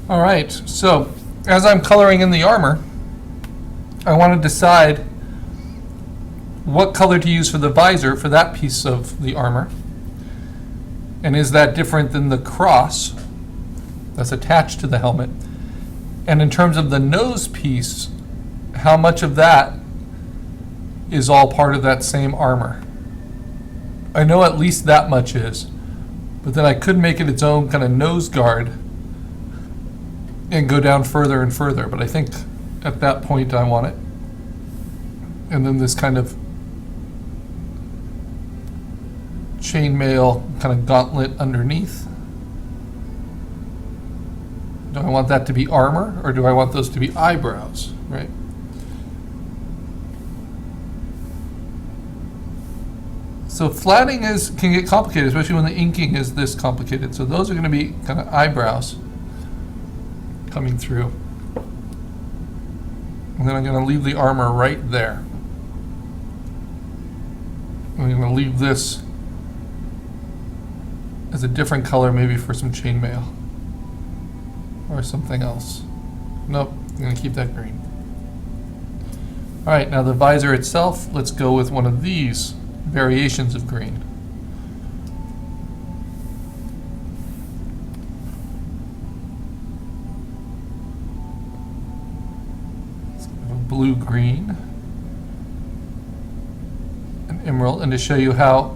All right, so as I'm coloring in the armor, I want to decide what color to use for the visor for that piece of the armor. And is that different than the cross that's attached to the helmet? And in terms of the nose piece, how much of that is all part of that same armor? I know at least that much is, but then I could make it its own kind of nose guard and go down further and further, but I think at that point I want it. And then this kind of chainmail kind of gauntlet underneath. Do I want that to be armor, or do I want those to be eyebrows, right? So flatting can get complicated, especially when the inking is this complicated. So those are going to be kind of eyebrows coming through. And then I'm going to leave the armor right there. I'm going to leave this as a different color, maybe for some chainmail or something else. Nope, I'm going to keep that green. All right, now the visor itself, let's go with one of these variations of green. Blue-green, and emerald, and to show you how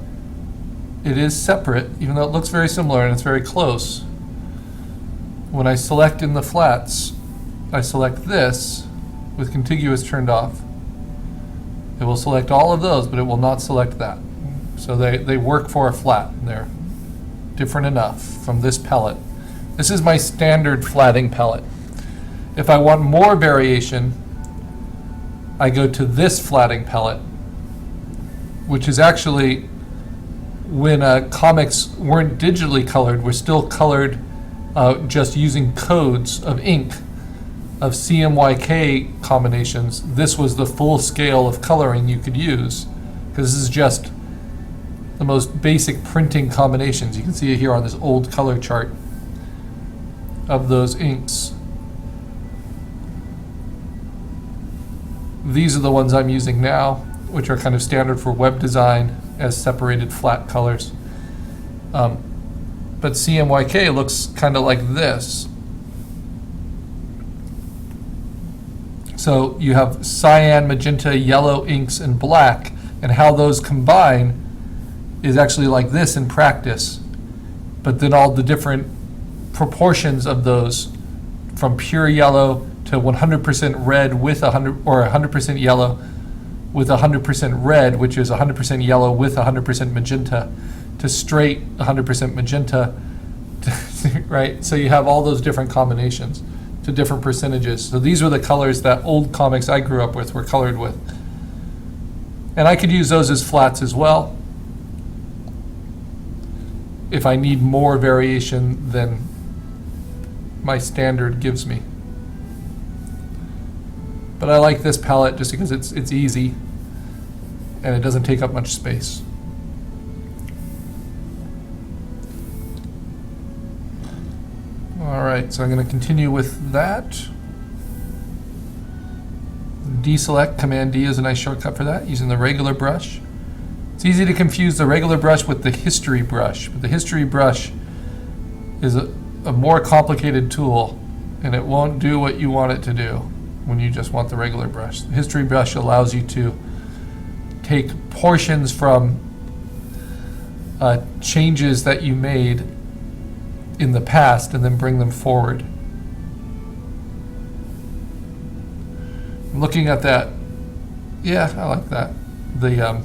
it is separate, even though it looks very similar and it's very close. When I select in the flats, I select this with contiguous turned off. It will select all of those, but it will not select that. So they work for a flat. They're different enough from this palette. This is my standard flatting palette. If I want more variation, I go to this flatting palette, which is actually when comics weren't digitally colored, were still colored just using codes of ink, of CMYK combinations. This was the full scale of coloring you could use, because this is just the most basic printing combinations. You can see it here on this old color chart of those inks. These are the ones I'm using now, which are kind of standard for web design as separated flat colors. But CMYK looks kind of like this. So you have cyan, magenta, yellow inks, and black, and how those combine is actually like this in practice. But then all the different proportions of those, from pure yellow to 100% red with 100, or 100% yellow with 100% red, which is 100% yellow with 100% magenta, to straight 100% magenta, right? So you have all those different combinations to different percentages. So these were the colors that old comics I grew up with were colored with. And I could use those as flats as well if I need more variation than my standard gives me. But I like this palette just because it's easy and it doesn't take up much space. All right, so I'm going to continue with that. Deselect, Command D is a nice shortcut for that, using the regular brush. It's easy to confuse the regular brush with the history brush, but the history brush is a more complicated tool, and it won't do what you want it to do when you just want the regular brush. The history brush allows you to take portions from changes that you made in the past and then bring them forward. Looking at that, yeah, I like that. The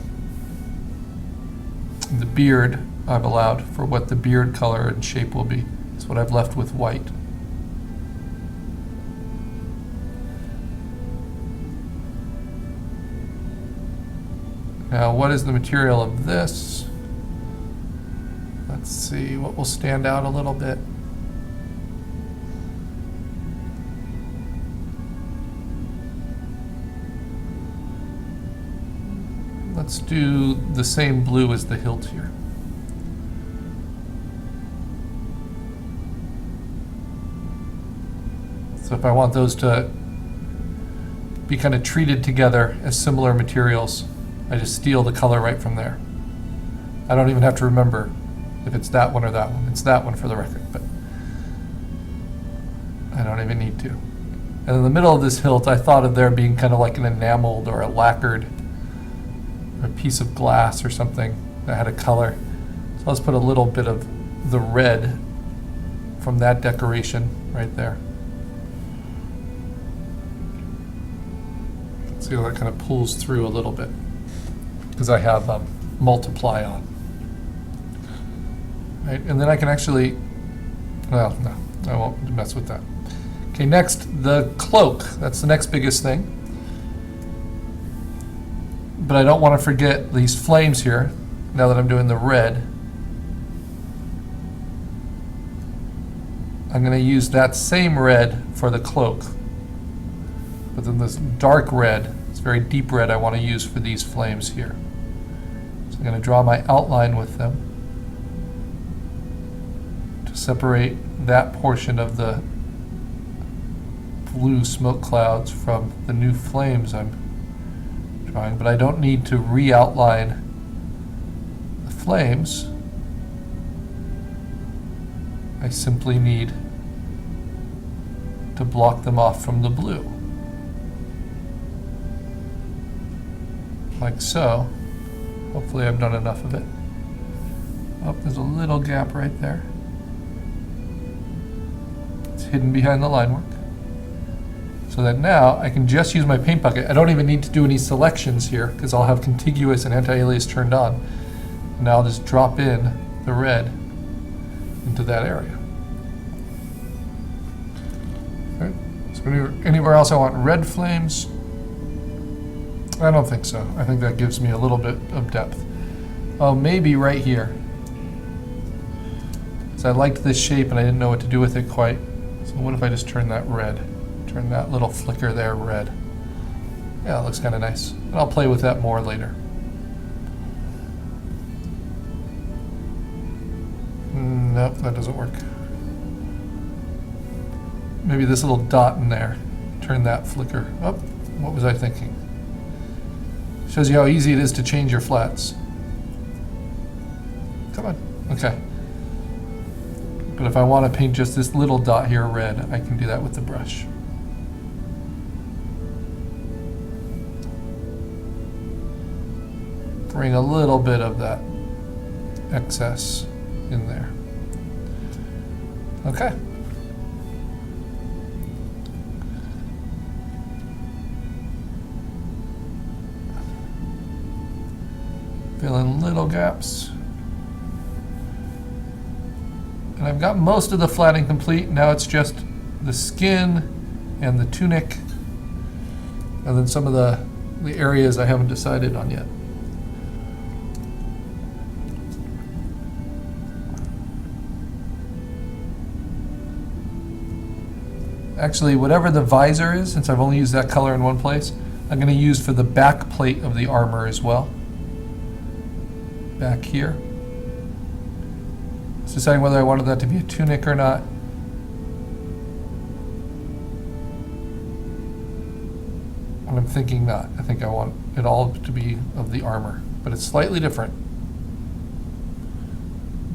beard I've allowed for what the beard color and shape will be. That's what I've left with white. Now, what is the material of this? Let's see what will stand out a little bit. Let's do the same blue as the hilt here. So if I want those to be kind of treated together as similar materials, I just steal the color right from there. I don't even have to remember if it's that one or that one. It's that one for the record, but I don't even need to. And in the middle of this hilt, I thought of there being kind of like an enameled or a lacquered or a piece of glass or something that had a color. So let's put a little bit of the red from that decoration right there. See how that kind of pulls through a little bit because I have multiply on. Right, and then I can actually, well, no, I won't mess with that. Okay, next, the cloak. That's the next biggest thing. But I don't want to forget these flames here, now that I'm doing the red. I'm going to use that same red for the cloak. But then this dark red, this very deep red, I want to use for these flames here. So I'm going to draw my outline with them to separate that portion of the blue smoke clouds from the new flames I'm drawing, but I don't need to re-outline the flames. I simply need to block them off from the blue. Like so. Hopefully I've done enough of it. Oh, there's a little gap right there. It's hidden behind the line work. So that now I can just use my paint bucket. I don't even need to do any selections here because I'll have contiguous and anti-alias turned on. And now I'll just drop in the red into that area. Okay. So anywhere else I want red flames? I don't think so. I think that gives me a little bit of depth. Oh, maybe right here. So I liked this shape and I didn't know what to do with it quite. So what if I just turn that red? Turn that little flicker there red. Yeah, it looks kind of nice. And I'll play with that more later. Nope, that doesn't work. Maybe this little dot in there. Turn that flicker. Oh, what was I thinking? Shows you how easy it is to change your flats. Come on. Okay. But if I want to paint just this little dot here red, I can do that with the brush. Bring a little bit of that excess in there. Okay. Fill in little gaps. And I've got most of the flatting complete. Now it's just the skin and the tunic, and then some of the areas I haven't decided on yet. Actually, whatever the visor is, since I've only used that color in one place, I'm going to use for the back plate of the armor as well. Back here. Just deciding whether I wanted that to be a tunic or not. And I'm thinking not. I think I want it all to be of the armor, but it's slightly different.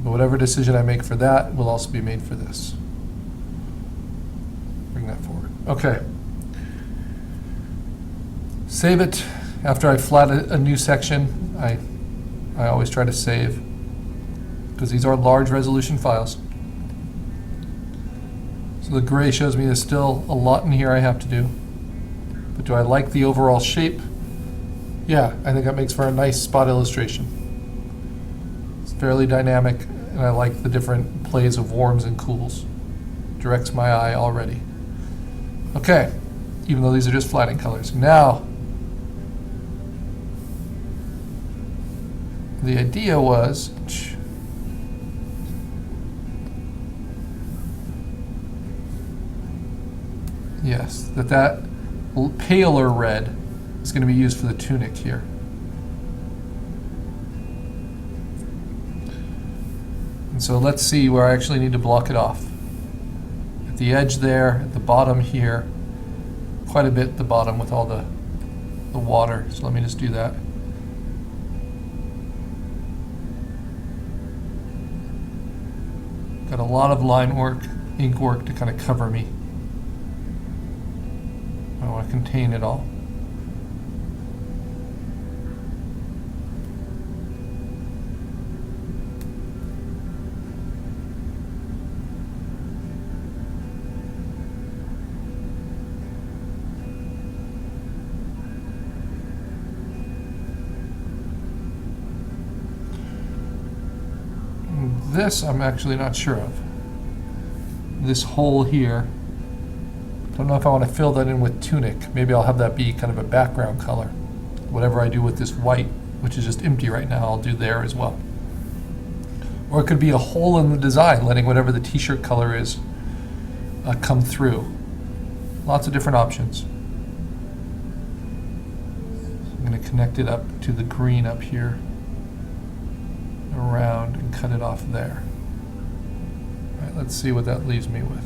But whatever decision I make for that will also be made for this. Bring that forward. Okay. Save it. After I flat a new section, I always try to save, because these are large resolution files. So the gray shows me there's still a lot in here I have to do. But do I like the overall shape? Yeah, I think that makes for a nice spot illustration. It's fairly dynamic, and I like the different plays of warms and cools. Directs my eye already. Okay, even though these are just flatting colors. Now, the idea was, yes, that paler red is going to be used for the tunic here. And so let's see where I actually need to block it off. at the edge there, at the bottom here, quite a bit at the bottom with all the water. So let me just do that. Got a lot of line work, ink work to kind of cover me. I want to contain it all. This I'm actually not sure of. This hole here, don't know if I want to fill that in with tunic. Maybe I'll have that be kind of a background color. Whatever I do with this white, which is just empty right now, I'll do there as well. Or it could be a hole in the design, letting whatever the t-shirt color is come through. Lots of different options. I'm going to connect it up to the green up here, around, and cut it off there. All right, let's see what that leaves me with.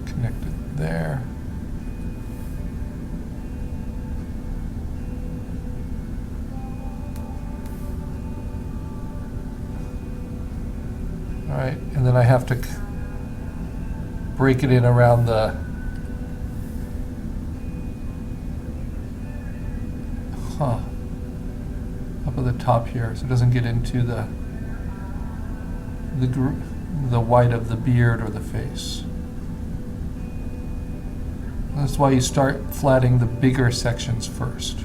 Connect it there. All right, and then I have to break it in around the up at the top here, so it doesn't get into the white of the beard or the face. That's why you start flatting the bigger sections first.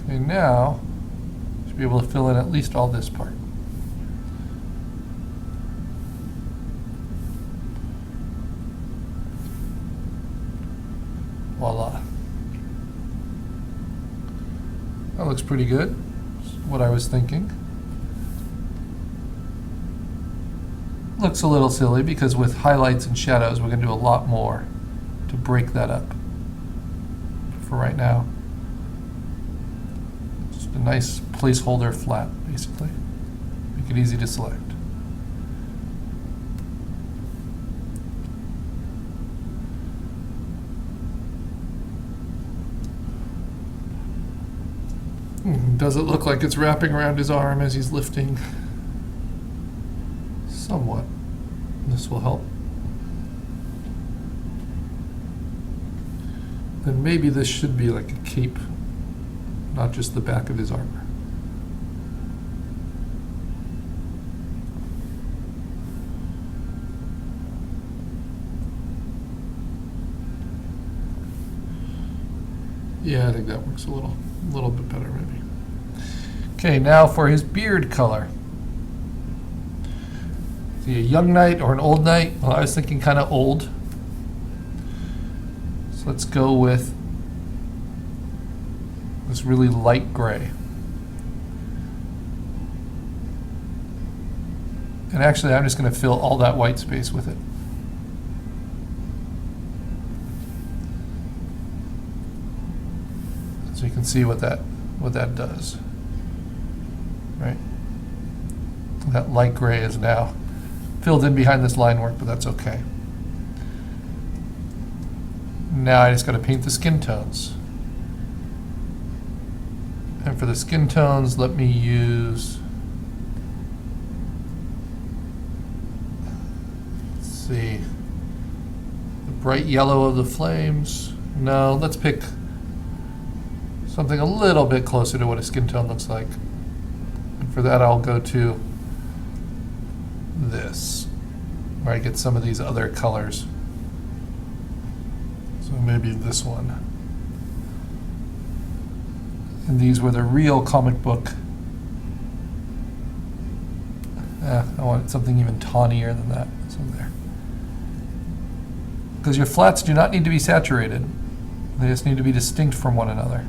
Okay, now should be able to fill in at least all this part. Voila. That looks pretty good. That's what I was thinking. Looks a little silly because with highlights and shadows we're going to do a lot more to break that up. For right now, just a nice placeholder flat, basically. Make it easy to select. Does it look like it's wrapping around his arm as he's lifting? Somewhat. This will help. Then maybe this should be like a cape, not just the back of his armor. Yeah, I think that works a little bit better maybe. Okay, now for his beard color. Is he a young knight or an old knight? Well, I was thinking kind of old. So let's go with this really light gray. And actually, I'm just going to fill all that white space with it. So you can see what that does. Right? That light gray is now filled in behind this line work, but that's okay. Now I just got to paint the skin tones. And for the skin tones, let me use, let's see, the bright yellow of the flames. No, let's pick something a little bit closer to what a skin tone looks like. And for that, I'll go to this, where I get some of these other colors. So maybe this one. And these were the real comic book. I want something even tawnier than that. So there. Because your flats do not need to be saturated. They just need to be distinct from one another.